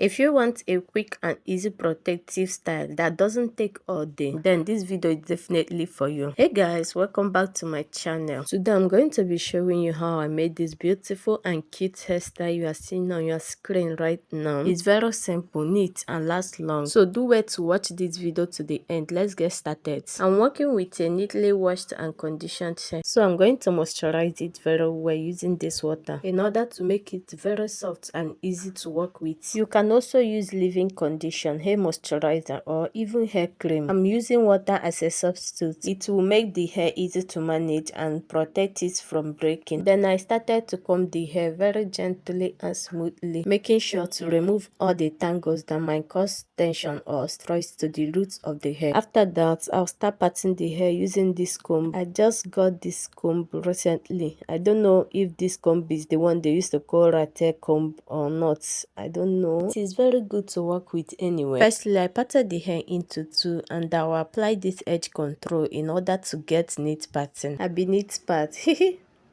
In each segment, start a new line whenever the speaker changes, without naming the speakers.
If you want a quick and easy protective style that doesn't take all day, then this video is definitely for you. Hey guys, welcome back to my channel. Today I'm going to be showing you how I made this beautiful and cute hairstyle you are seeing on your screen right now. It's very simple, neat and lasts long, so do well to watch this video to the end. Let's get started. I'm working with a neatly washed and conditioned hair, so I'm going to moisturize it very well using this water in order to make it very soft and easy to work with. You can also use leave-in condition, hair moisturizer, or even hair cream. I'm using water as a substitute. It will make the hair easy to manage and protect it from breaking. Then I started to comb the hair very gently and smoothly, making sure to remove all the tangles that might cause tension or stress to the roots of the hair. After that, I'll start parting the hair using this comb. I just got this comb recently. I don't know if this comb is the one they used to call rat hair comb or not. I don't know. It is very good to work with anyway. Firstly, I parted the hair into two and I will apply this edge control in order to get neat parting. I be neat part.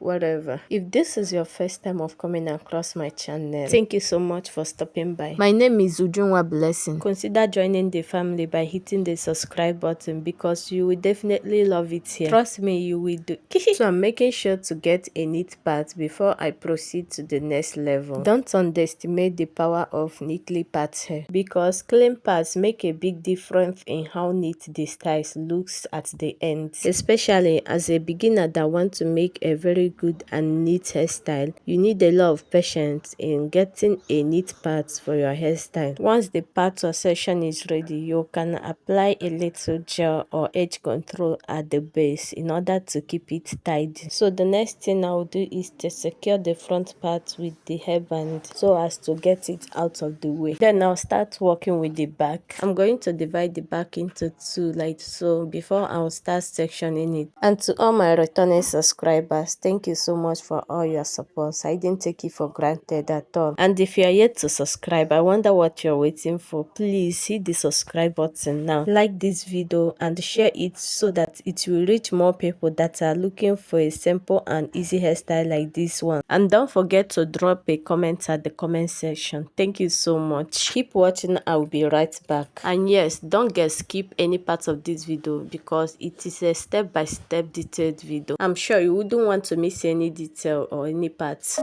Whatever. If this is your first time of coming across my channel, thank you so much for stopping by. My name is Ujunwa Blessing. Consider joining the family by hitting the subscribe button because you will definitely love it here. Trust me, you will do. So I'm making sure to get a neat part before I proceed to the next level. Don't underestimate the power of neatly part hair because clean parts make a big difference in how neat the style looks at the end. Especially as a beginner that wants to make a very good and neat hairstyle, you need a lot of patience in getting a neat part for your hairstyle. Once the part or section is ready, you can apply a little gel or edge control at the base in order to keep it tidy. So the next thing I'll do is to secure the front part with the hairband so as to get it out of the way. Then I'll start working with the back. I'm going to divide the back into two like so before I'll start sectioning it. And to all my returning subscribers, thank you so much for all your support. I didn't take it for granted at all. And if you are yet to subscribe, I wonder what you're waiting for. Please hit the subscribe button now. Like this video and share it so that it will reach more people that are looking for a simple and easy hairstyle like this one. And don't forget to drop a comment at the comment section. Thank you so much. Keep watching. I will be right back. And yes, don't skip any part of this video because it is a step-by-step detailed video. I'm sure you wouldn't want to miss any detail or any parts.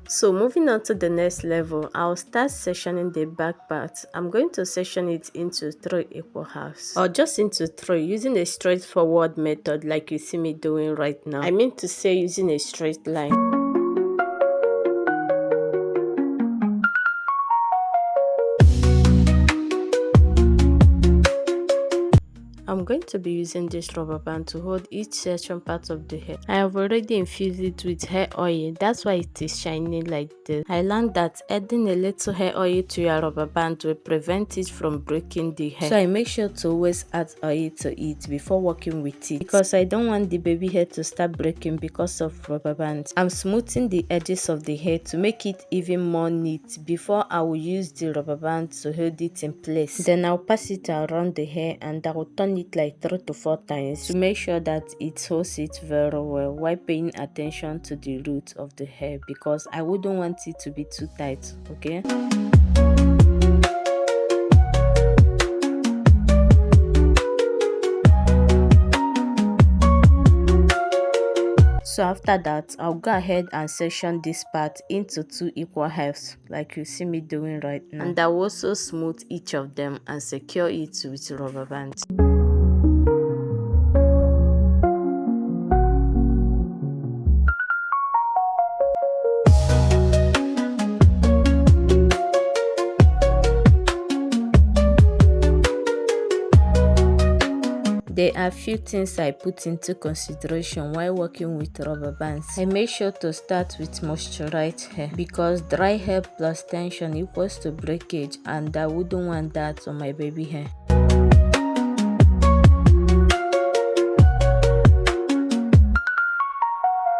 So moving on to the next level, I'll start sectioning the back part. I'm going to section it into 3 equal halves or just into 3 using a straightforward method like you see me doing right now. I mean to say using a straight line. I'm going to be using this rubber band to hold each section part of the hair. I have already infused it with hair oil, that's why it is shining like this. I learned that adding a little hair oil to your rubber band will prevent it from breaking the hair. So I make sure to always add oil to it before working with it because I don't want the baby hair to start breaking because of rubber bands. I'm smoothing the edges of the hair to make it even more neat before I will use the rubber band to hold it in place. Then I'll pass it around the hair and I will turn it like 3 to 4 times to make sure that it holds it very well while paying attention to the root of the hair because I wouldn't want it to be too tight. Okay. So after that, I'll go ahead and section this part into 2 equal halves like you see me doing right now. And I will also smooth each of them and secure it with rubber bands. There are few things I put into consideration while working with rubber bands. I make sure to start with moisturized hair because dry hair plus tension equals to breakage, and I wouldn't want that on my baby hair.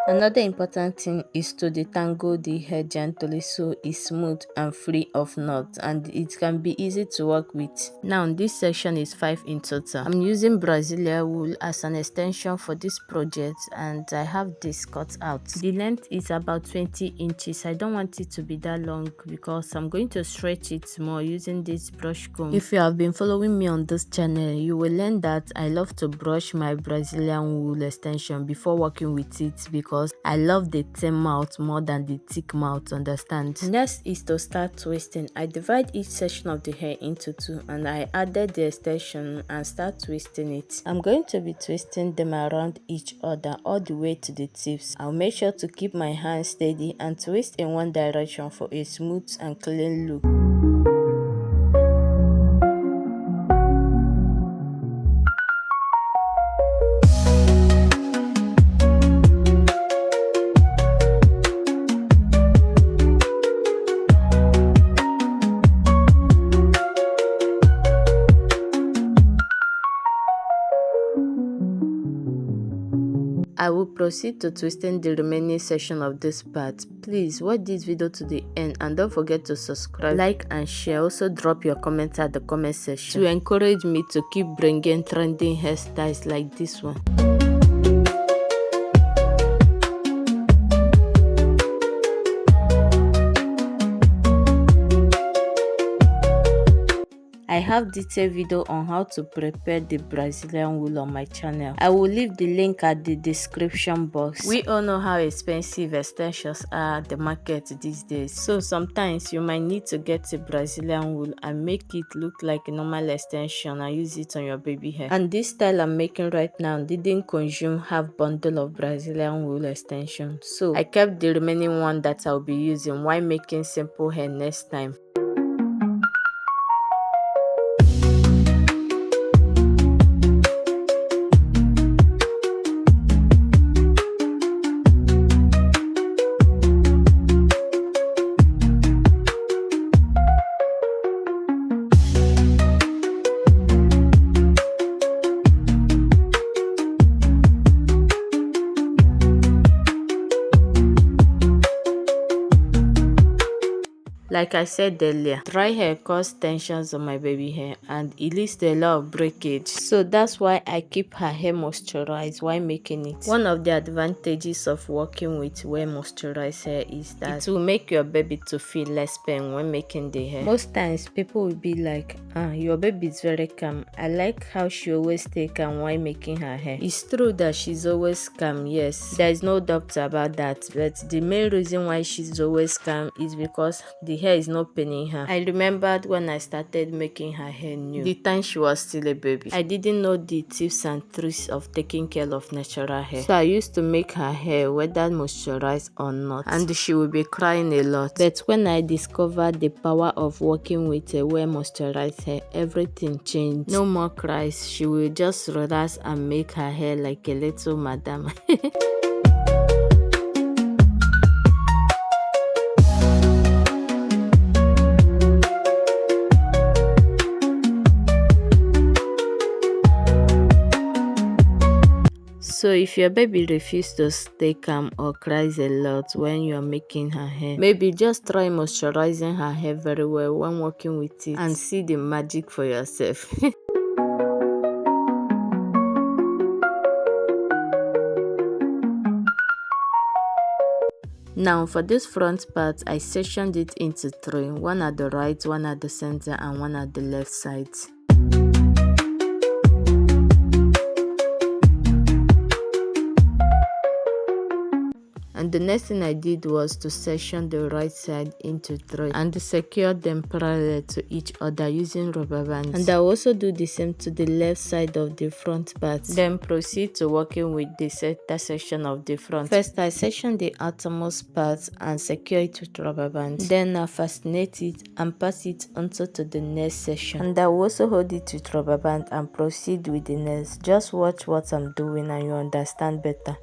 Another important thing is to detangle the hair gently so it's smooth and free of knots, and it can be easy to work with. Now this section is 5 in total. I'm using Brazilian wool as an extension for this project, and I have this cut out. The length is about 20 inches. I don't want it to be that long because I'm going to stretch it more using this brush comb. If you have been following me on this channel, you will learn that I love to brush my Brazilian wool extension before working with it because I love the thin mouth more than the thick mouth, understand? Next is to start twisting. I divide each section of the hair into 2 and I added the extension and start twisting it. I'm going to be twisting them around each other all the way to the tips. I'll make sure to keep my hands steady and twist in one direction for a smooth and clean look. I will proceed to twisting the remaining section of this part. Please watch this video to the end and don't forget to subscribe, like and share. Also drop your comments at the comment section to encourage me to keep bringing trending hairstyles like this one. I have detailed video on how to prepare the Brazilian wool on my channel. I will leave the link at the description box. We all know how expensive extensions are at the market these days, so sometimes you might need to get a Brazilian wool and make it look like a normal extension and use it on your baby hair. And this style I'm making right now didn't consume half bundle of Brazilian wool extension, so I kept the remaining one that I'll be using while making simple hair next time. Like I said earlier, dry hair causes tensions on my baby hair and it leads to a lot of breakage. So that's why I keep her hair moisturized while making it. One of the advantages of working with well moisturized hair is that it will make your baby to feel less pain when making the hair. Most times people will be like, your baby is very calm. I like how she always stay calm while making her hair. It's true that she's always calm, yes. There is no doubt about that. But the main reason why she's always calm is because the hair is not paining her. I remembered when I started making her hair new, the time she was still a baby. I didn't know the tips and tricks of taking care of natural hair, so I used to make her hair whether moisturized or not, and she would be crying a lot. But when I discovered the power of working with a well moisturized hair, everything changed. No more cries. She will just relax and make her hair like a little madam. So if your baby refuses to stay calm or cries a lot when you are making her hair, maybe just try moisturizing her hair very well when working with it and see the magic for yourself. Now for this front part, I sectioned it into 3, one at the right, one at the center, and one at the left side. And the next thing I did was to section the right side into 3 and secure them parallel to each other using rubber bands. And I'll also do the same to the left side of the front part. Then proceed to working with the center section of the front. First, I section the outermost part and secure it with rubber bands. Then I fascinate it and pass it onto to the next section. And I will also hold it with rubber band and proceed with the next. Just watch what I'm doing and you understand better.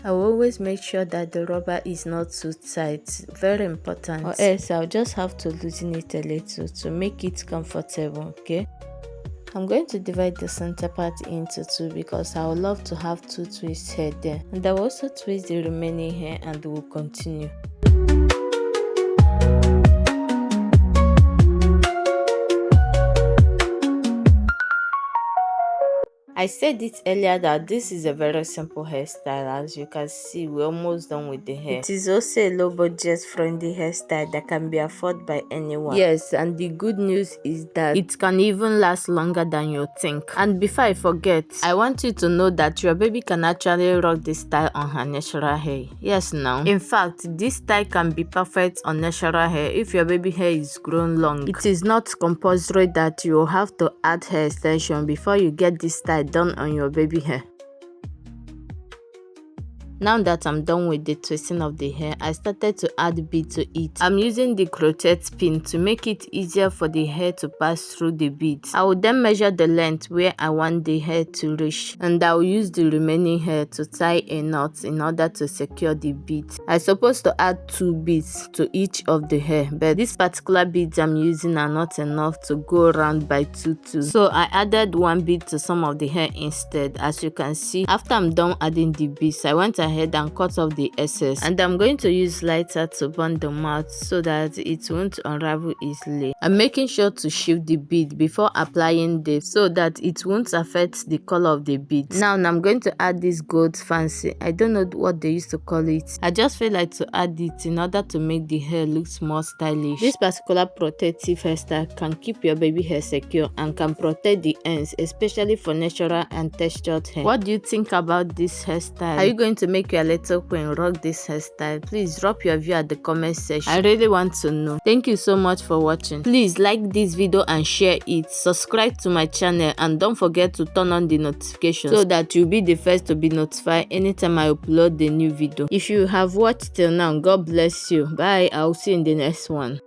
I will always make sure that the rubber is not too tight, very important, or else I'll just have to loosen it a little to make it comfortable, okay? I'm going to divide the center part into 2 because I would love to have 2 twists here there. And I will also twist the remaining hair and we'll continue. I said it earlier that this is a very simple hairstyle. As you can see, we're almost done with the hair. It is also a low budget friendly hairstyle that can be afforded by anyone. Yes, and the good news is that it can even last longer than you think. And before I forget, I want you to know that your baby can actually rock this style on her natural hair. Yes, now. In fact, this style can be perfect on natural hair if your baby hair is grown long. It is not compulsory that you have to add hair extension before you get this style done on your baby hair. Now that I'm done with the twisting of the hair, I started to add bead to it. I'm using the crochet pin to make it easier for the hair to pass through the beads. I will then measure the length where I want the hair to reach, and I will use the remaining hair to tie a knot in order to secure the beads. I'm supposed to add 2 beads to each of the hair, but these particular beads I'm using are not enough to go around by 2. So I added 1 bead to some of the hair instead. As you can see, after I'm done adding the beads, I went ahead and cut off the excess, and I'm going to use lighter to burn them out so that it won't unravel easily. I'm making sure to shift the bead before applying this so that it won't affect the color of the beads. Now I'm going to add this gold fancy. I don't know what they used to call it. I just feel like to add it in order to make the hair look more stylish. This particular protective hairstyle can keep your baby hair secure and can protect the ends, especially for natural and textured hair. What do you think about this hairstyle? Are you going to make your little queen rock this hairstyle? Please drop your view at the comment section. I really want to know. Thank you so much for watching. Please like this video and share it. Subscribe to my channel and don't forget to turn on the notifications so that you'll be the first to be notified anytime I upload the new video. If you have watched till now, God bless you. Bye. I'll see you in the next one.